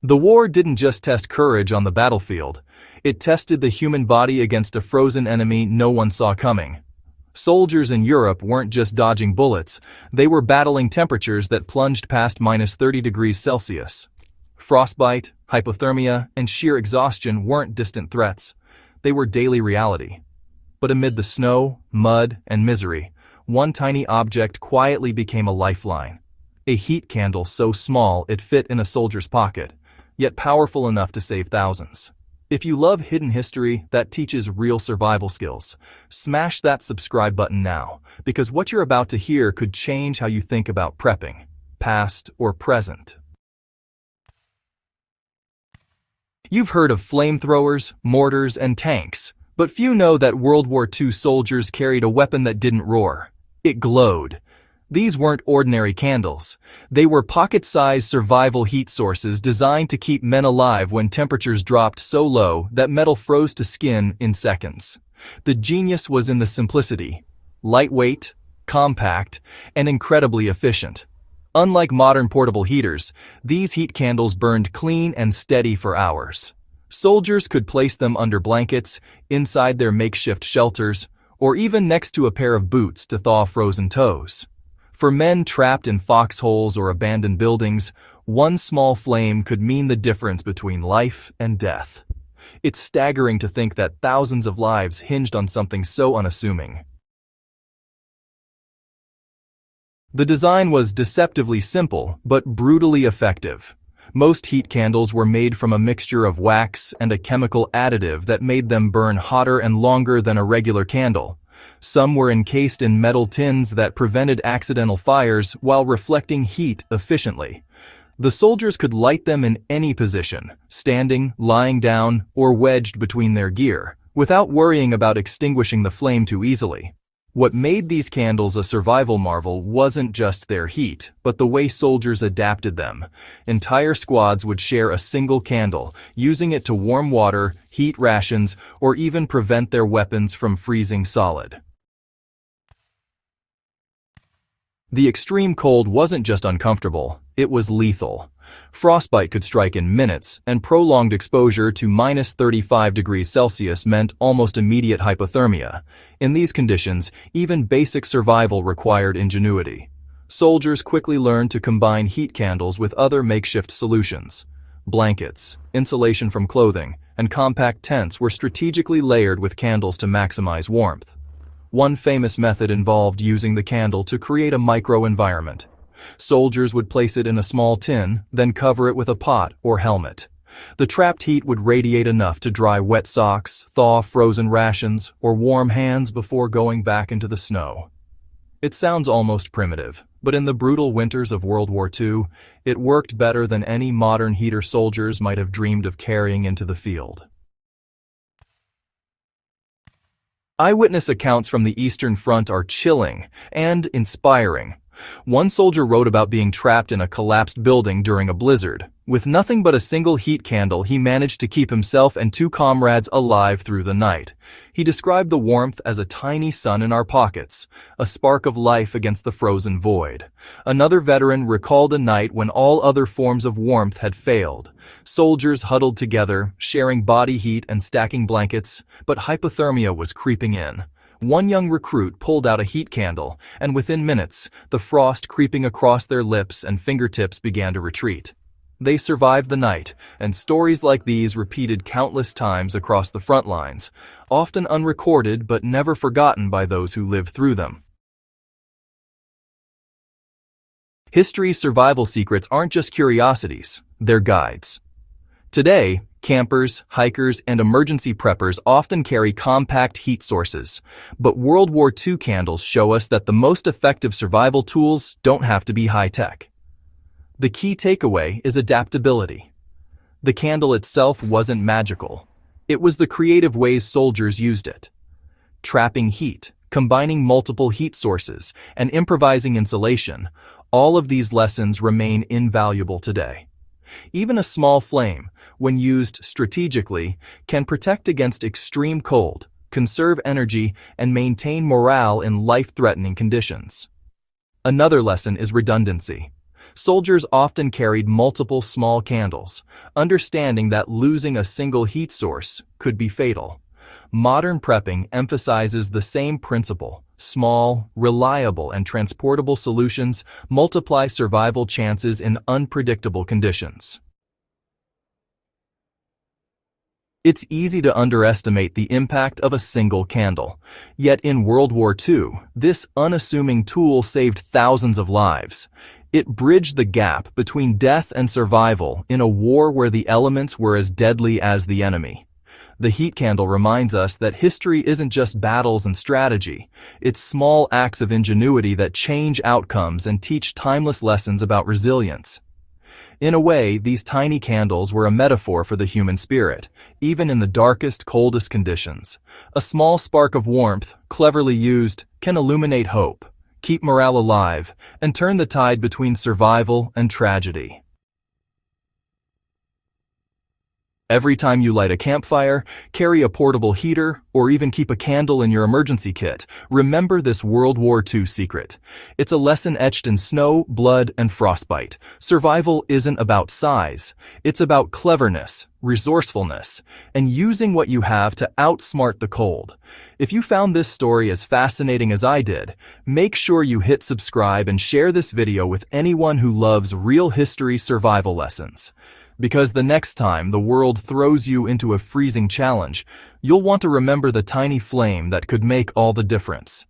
The war didn't just test courage on the battlefield. It tested the human body against a frozen enemy no one saw coming. Soldiers in Europe weren't just dodging bullets, they were battling temperatures that plunged past -30 degrees Celsius. Frostbite, hypothermia, and sheer exhaustion weren't distant threats. They were daily reality. But amid the snow, mud, and misery, one tiny object quietly became a lifeline. A heat candle so small it fit in a soldier's pocket, yet powerful enough to save thousands. If you love hidden history that teaches real survival skills, smash that subscribe button now, because what you're about to hear could change how you think about prepping, past or present. You've heard of flamethrowers, mortars, and tanks, but few know that World War II soldiers carried a weapon that didn't roar. It glowed. These weren't ordinary candles. They were pocket-sized survival heat sources designed to keep men alive when temperatures dropped so low that metal froze to skin in seconds. The genius was in the simplicity: lightweight, compact, and incredibly efficient. Unlike modern portable heaters, these heat candles burned clean and steady for hours. Soldiers could place them under blankets, inside their makeshift shelters, or even next to a pair of boots to thaw frozen toes. For men trapped in foxholes or abandoned buildings, one small flame could mean the difference between life and death. It's staggering to think that thousands of lives hinged on something so unassuming. The design was deceptively simple, but brutally effective. Most heat candles were made from a mixture of wax and a chemical additive that made them burn hotter and longer than a regular candle. Some were encased in metal tins that prevented accidental fires while reflecting heat efficiently. The soldiers could light them in any position, standing, lying down, or wedged between their gear, without worrying about extinguishing the flame too easily. What made these candles a survival marvel wasn't just their heat, but the way soldiers adapted them. Entire squads would share a single candle, using it to warm water, heat rations, or even prevent their weapons from freezing solid. The extreme cold wasn't just uncomfortable, it was lethal. Frostbite could strike in minutes, and prolonged exposure to -35 degrees Celsius meant almost immediate hypothermia. In these conditions, even basic survival required ingenuity. Soldiers quickly learned to combine heat candles with other makeshift solutions. Blankets, insulation from clothing, and compact tents were strategically layered with candles to maximize warmth. One famous method involved using the candle to create a micro-environment. Soldiers would place it in a small tin, then cover it with a pot or helmet. The trapped heat would radiate enough to dry wet socks, thaw frozen rations, or warm hands before going back into the snow. It sounds almost primitive, but in the brutal winters of World War II, it worked better than any modern heater soldiers might have dreamed of carrying into the field. Eyewitness accounts from the Eastern Front are chilling and inspiring. One soldier wrote about being trapped in a collapsed building during a blizzard. With nothing but a single heat candle, he managed to keep himself and two comrades alive through the night. He described the warmth as a tiny sun in our pockets, a spark of life against the frozen void. Another veteran recalled a night when all other forms of warmth had failed. Soldiers huddled together, sharing body heat and stacking blankets, but hypothermia was creeping in. One young recruit pulled out a heat candle, and within minutes, the frost creeping across their lips and fingertips began to retreat. They survived the night, and stories like these repeated countless times across the front lines, often unrecorded but never forgotten by those who lived through them. History's survival secrets aren't just curiosities, they're guides. Today, campers, hikers, and emergency preppers often carry compact heat sources, but World War II candles show us that the most effective survival tools don't have to be high-tech. The key takeaway is adaptability. The candle itself wasn't magical. It was the creative ways soldiers used it. Trapping heat, combining multiple heat sources, and improvising insulation, all of these lessons remain invaluable today. Even a small flame, when used strategically, can protect against extreme cold, conserve energy, and maintain morale in life-threatening conditions. Another lesson is redundancy. Soldiers often carried multiple small candles, understanding that losing a single heat source could be fatal. Modern prepping emphasizes the same principle. Small, reliable, and transportable solutions multiply survival chances in unpredictable conditions. It's easy to underestimate the impact of a single candle. Yet in World War II, this unassuming tool saved thousands of lives. It bridged the gap between death and survival in a war where the elements were as deadly as the enemy. The heat candle reminds us that history isn't just battles and strategy. It's small acts of ingenuity that change outcomes and teach timeless lessons about resilience. In a way, these tiny candles were a metaphor for the human spirit, even in the darkest, coldest conditions. A small spark of warmth, cleverly used, can illuminate hope, keep morale alive, and turn the tide between survival and tragedy. Every time you light a campfire, carry a portable heater, or even keep a candle in your emergency kit, remember this World War II secret. It's a lesson etched in snow, blood, and frostbite. Survival isn't about size. It's about cleverness, resourcefulness, and using what you have to outsmart the cold. If you found this story as fascinating as I did, make sure you hit subscribe and share this video with anyone who loves real history survival lessons. Because the next time the world throws you into a freezing challenge, you'll want to remember the tiny flame that could make all the difference.